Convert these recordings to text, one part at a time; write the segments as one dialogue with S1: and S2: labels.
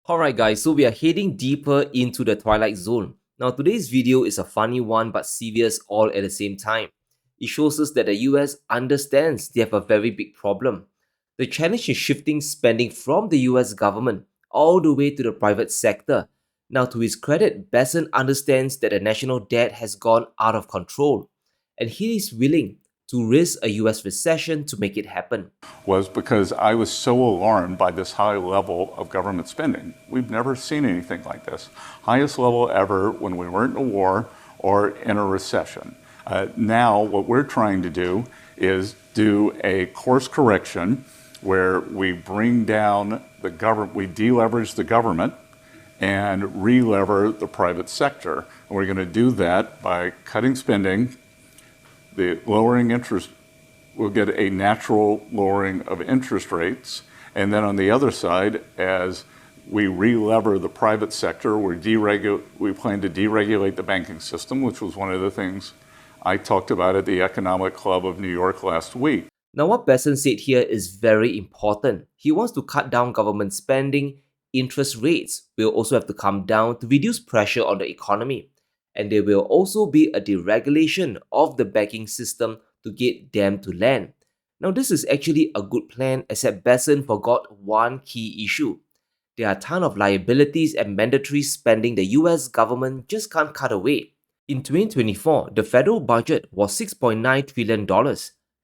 S1: Alright guys, so we are heading deeper into the Twilight Zone. Now today's video is a funny one but serious all at the same time. It shows us that the US understands they have a very big problem. The challenge is shifting spending from the US government all the way to the private sector. Now to his credit, Besson understands that the national debt has gone out of control and he is willing to risk a US recession to make it happen.
S2: Was because I was so alarmed by this high level of government spending. We've never seen anything like this. Highest level ever when we weren't in a war or in a recession. Now what we're trying to do is do a course correction where we bring down the government, we deleverage the government and re-lever the private sector. And we're going to do that by cutting spending, the lowering interest. We'll get a natural lowering of interest rates. And then on the other side, as we re-lever the private sector, we plan to deregulate the banking system, which was one of the things I talked about at the Economic Club of New York last week.
S1: Now what Besson said here is very important. He wants to cut down government spending. Interest rates will also have to come down to reduce pressure on the economy. And there will also be a deregulation of the banking system to get them to land. Now this is actually a good plan, except Besson forgot one key issue. There are a ton of liabilities and mandatory spending the US government just can't cut away. In 2024, the federal budget was $6.9 trillion.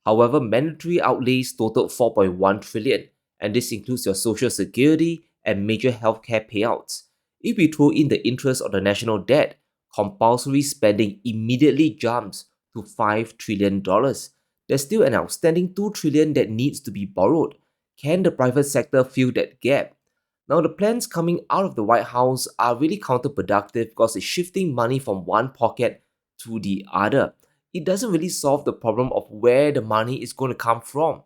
S1: However, mandatory outlays totaled $4.1 trillion, and this includes your social security and major healthcare payouts. If we throw in the interest on the national debt, compulsory spending immediately jumps to $5 trillion. There's still an outstanding $2 trillion that needs to be borrowed. Can the private sector fill that gap? Now the plans coming out of the White House are really counterproductive because it's shifting money from one pocket to the other. It doesn't really solve the problem of where the money is going to come from.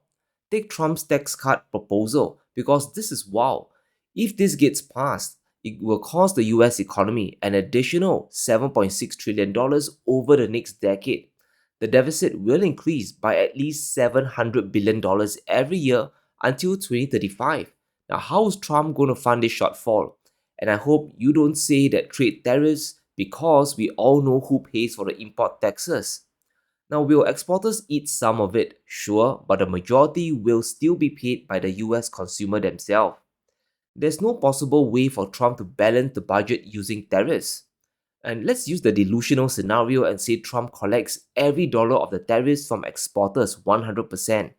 S1: Take Trump's tax cut proposal, because this is wow. If this gets passed, it will cost the US economy an additional $7.6 trillion over the next decade. The deficit will increase by at least $700 billion every year until 2035. Now, how is Trump going to fund this shortfall? And I hope you don't say that trade tariffs, because we all know who pays for the import taxes. Now, will exporters eat some of it? Sure, but the majority will still be paid by the US consumer themselves. There's no possible way for Trump to balance the budget using tariffs. And let's use the delusional scenario and say Trump collects every dollar of the tariffs from exporters 100%.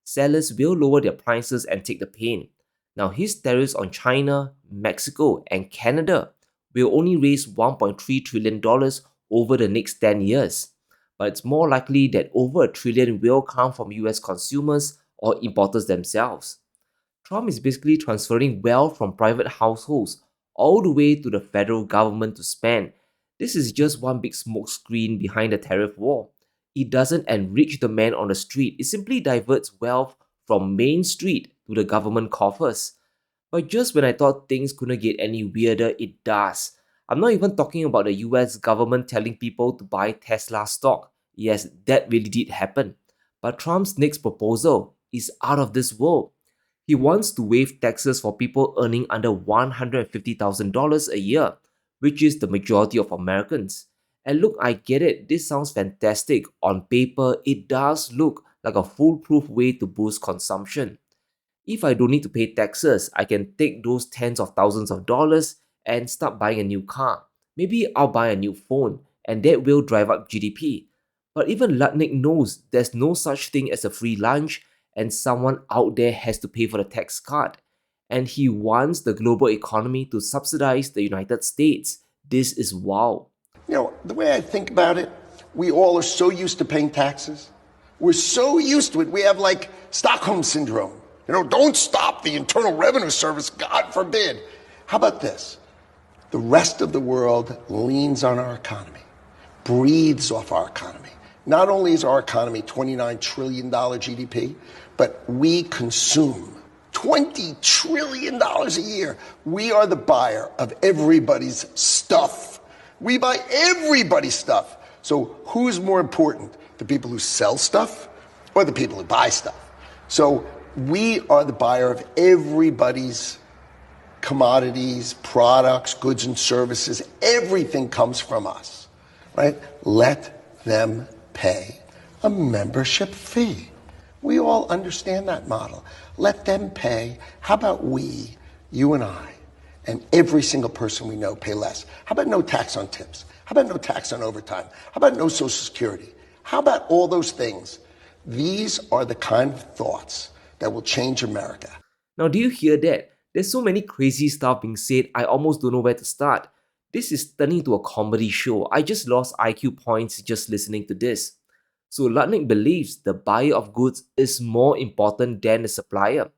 S1: Sellers will lower their prices and take the pain. Now his tariffs on China, Mexico and Canada will only raise $1.3 trillion over the next 10 years. But it's more likely that over $1 trillion will come from US consumers or importers themselves. Trump is basically transferring wealth from private households all the way to the federal government to spend. This is just one big smokescreen behind the tariff war. It doesn't enrich the man on the street, it simply diverts wealth from Main Street to the government coffers. But just when I thought things couldn't get any weirder, it does. I'm not even talking about the US government telling people to buy Tesla stock. Yes, that really did happen. But Trump's next proposal is out of this world. He wants to waive taxes for people earning under $150,000 a year, which is the majority of Americans. And look, I get it, this sounds fantastic. On paper, it does look like a foolproof way to boost consumption. If I don't need to pay taxes, I can take those tens of thousands of dollars and start buying a new car. Maybe I'll buy a new phone, and that will drive up GDP. But even Lutnick knows there's no such thing as a free lunch, and someone out there has to pay for the tax cut. And he wants the global economy to subsidize the United States. This is wow.
S3: You know, the way I think about it, we all are so used to paying taxes. We're so used to it. We have like Stockholm syndrome. You know, don't stop the Internal Revenue Service, God forbid. How about this? The rest of the world leans on our economy, breathes off our economy. Not only is our economy $29 trillion GDP, but we consume $20 trillion a year. We are the buyer of everybody's stuff. We buy everybody's stuff. So who's more important? The people who sell stuff or the people who buy stuff? So we are the buyer of everybody's Commodities, products, goods and services, everything comes from us, right? Let them pay a membership fee. We all understand that model. Let them pay. How about we, you and I, and every single person we know pay less? How about no tax on tips? How about no tax on overtime? How about no Social Security? How about all those things? These are the kind of thoughts that will change America.
S1: Now, do you hear that? There's so many crazy stuff being said, I almost don't know where to start. This is turning into a comedy show. I just lost IQ points just listening to this. So Lutnick believes the buyer of goods is more important than the supplier,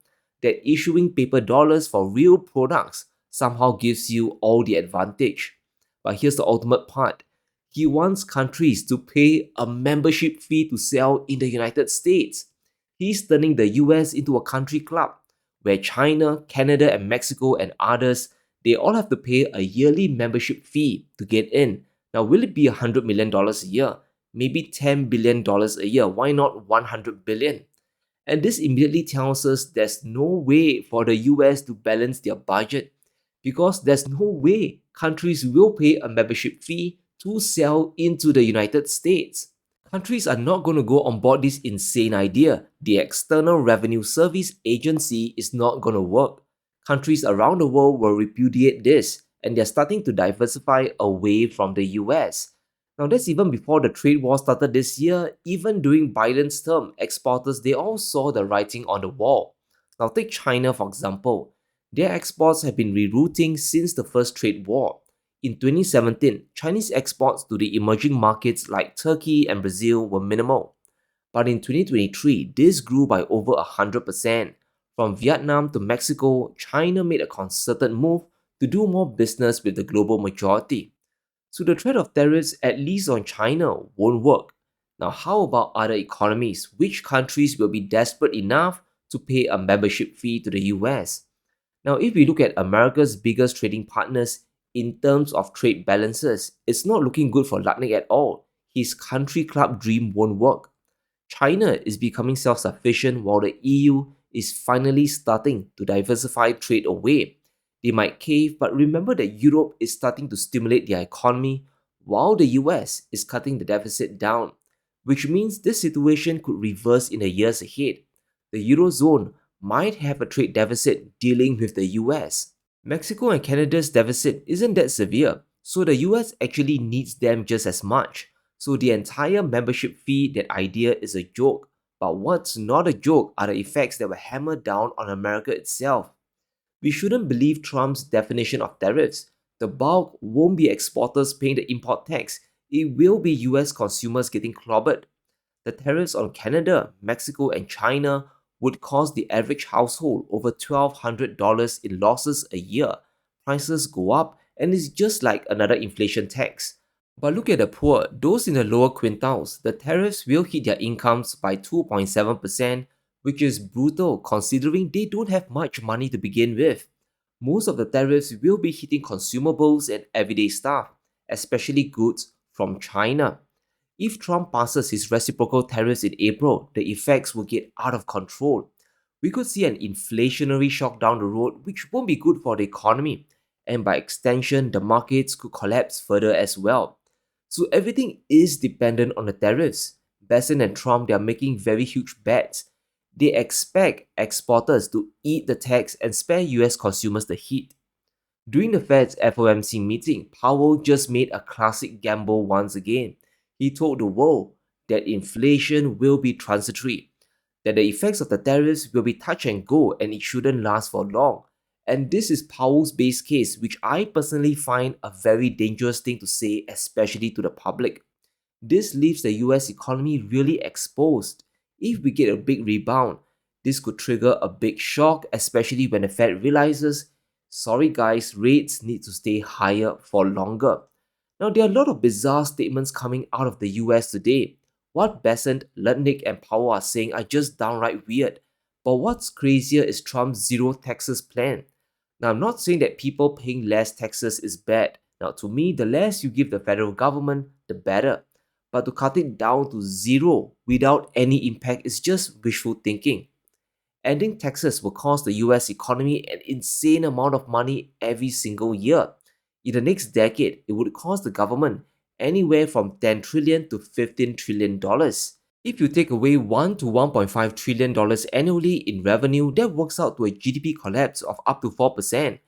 S1: that issuing paper dollars for real products somehow gives you all the advantage. But here's the ultimate part. He wants countries to pay a membership fee to sell in the United States. He's turning the US into a country club where China, Canada, and Mexico and others, they all have to pay a yearly membership fee to get in. Now, will it be $100 million a year? Maybe $10 billion a year? Why not 100 billion? And this immediately tells us there's no way for the US to balance their budget because there's no way countries will pay a membership fee to sell into the United States. Countries are not going to go on board this insane idea. The External Revenue Service Agency is not going to work. Countries around the world will repudiate this, and they're starting to diversify away from the US. Now, that's even before the trade war started this year. Even during Biden's term, exporters, they all saw the writing on the wall. Now, take China for example. Their exports have been rerouting since the first trade war. In 2017, Chinese exports to the emerging markets like Turkey and Brazil were minimal. But in 2023, this grew by over 100%. From Vietnam to Mexico, China made a concerted move to do more business with the global majority. So the threat of tariffs, at least on China, won't work. Now, how about other economies? Which countries will be desperate enough to pay a membership fee to the US? Now, if we look at America's biggest trading partners in terms of trade balances, it's not looking good for Lutnick at all. His country club dream won't work. China is becoming self-sufficient while the EU is finally starting to diversify trade away. They might cave, but remember that Europe is starting to stimulate their economy while the US is cutting the deficit down, which means this situation could reverse in the years ahead. The Eurozone might have a trade deficit dealing with the US. Mexico and Canada's deficit isn't that severe, so the US actually needs them just as much. So the entire membership fee, that idea is a joke. But what's not a joke are the effects that will hammer down on America itself. We shouldn't believe Trump's definition of tariffs. The bulk won't be exporters paying the import tax, it will be US consumers getting clobbered. The tariffs on Canada, Mexico, and China would cost the average household over $1,200 in losses a year. Prices go up, and it's just like another inflation tax. But look at the poor, those in the lower quintiles. The tariffs will hit their incomes by 2.7%, which is brutal considering they don't have much money to begin with. Most of the tariffs will be hitting consumables and everyday stuff, especially goods from China. If Trump passes his reciprocal tariffs in April, the effects will get out of control. We could see an inflationary shock down the road, which won't be good for the economy, and by extension, the markets could collapse further as well. So everything is dependent on the tariffs. Besson and Trump, they are making very huge bets. They expect exporters to eat the tax and spare US consumers the heat. During the Fed's FOMC meeting, Powell just made a classic gamble once again. He told the world that inflation will be transitory, that the effects of the tariffs will be touch and go and it shouldn't last for long. And this is Powell's base case, which I personally find a very dangerous thing to say, especially to the public. This leaves the US economy really exposed. If we get a big rebound, this could trigger a big shock, especially when the Fed realizes, sorry guys, rates need to stay higher for longer. Now, there are a lot of bizarre statements coming out of the US today. What Besant, Lutnick, and Powell are saying are just downright weird. But what's crazier is Trump's zero taxes plan. Now, I'm not saying that people paying less taxes is bad. Now, to me, the less you give the federal government, the better. But to cut it down to zero without any impact is just wishful thinking. Ending taxes will cost the US economy an insane amount of money every single year. In the next decade, it would cost the government anywhere from 10 trillion to 15 trillion dollars. If you take away 1 to 1.5 trillion dollars annually in revenue, that works out to a GDP collapse of up to 4%.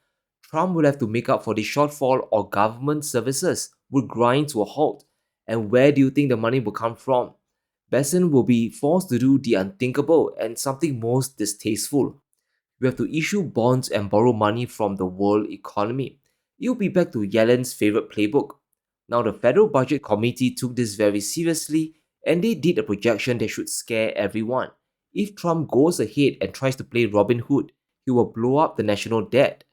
S1: Trump will have to make up for the shortfall, or government services would grind to a halt. And where do you think the money will come from? Besson will be forced to do the unthinkable and something most distasteful. We have to issue bonds and borrow money from the world economy. It'll be back to Yellen's favorite playbook. Now, the Federal Budget Committee took this very seriously and they did a projection that should scare everyone. If Trump goes ahead and tries to play Robin Hood, he will blow up the national debt.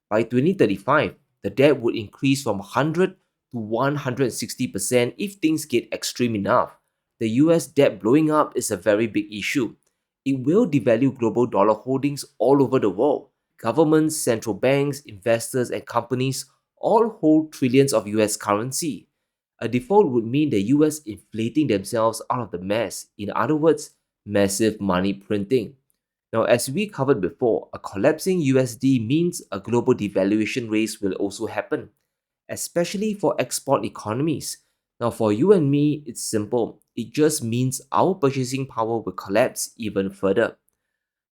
S1: By 2035, the debt would increase from 100 to 160% if things get extreme enough. The US debt blowing up is a very big issue. It will devalue global dollar holdings all over the world. Governments, central banks, investors, and companies all hold trillions of US currency. A default would mean the US inflating themselves out of the mess. In other words, massive money printing. Now, as we covered before, a collapsing USD means a global devaluation race will also happen, especially for export economies. Now, for you and me, it's simple. It just means our purchasing power will collapse even further.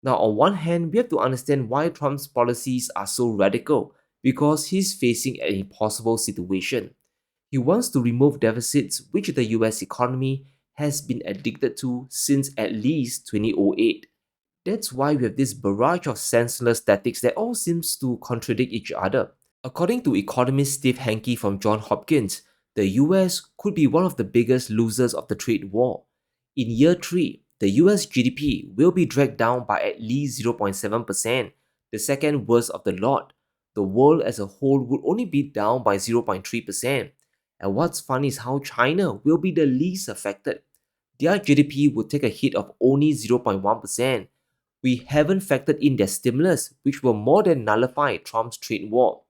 S1: Now, on one hand, we have to understand why Trump's policies are so radical, because he's facing an impossible situation. He wants to remove deficits which the US economy has been addicted to since at least 2008. That's why we have this barrage of senseless statistics that all seems to contradict each other. According to economist Steve Hanke from Johns Hopkins, the US could be one of the biggest losers of the trade war. In year 3, the US GDP will be dragged down by at least 0.7%, the second worst of the lot. The world as a whole would only be down by 0.3%. And what's funny is how China will be the least affected. Their GDP would take a hit of only 0.1%. We haven't factored in their stimulus, which will more than nullify Trump's trade war.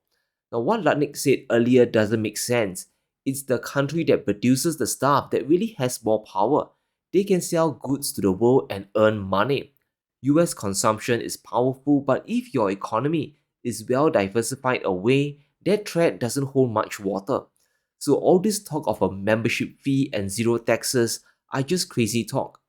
S1: Now, what Lutnick said earlier doesn't make sense. It's the country that produces the stuff that really has more power. They can sell goods to the world and earn money. US consumption is powerful, but if your economy is well diversified away, that threat doesn't hold much water. So all this talk of a membership fee and zero taxes are just crazy talk.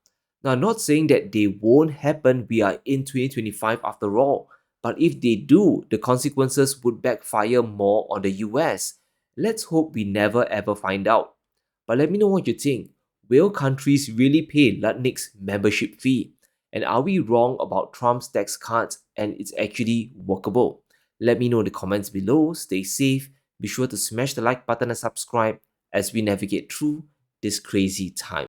S1: Now, I'm not saying that they won't happen, we are in 2025 after all, but if they do, the consequences would backfire more on the US. Let's hope we never ever find out. But let me know what you think. Will countries really pay Lutnick's membership fee? And are we wrong about Trump's tax cuts and it's actually workable? Let me know in the comments below. Stay safe. Be sure to smash the like button and subscribe as we navigate through this crazy time.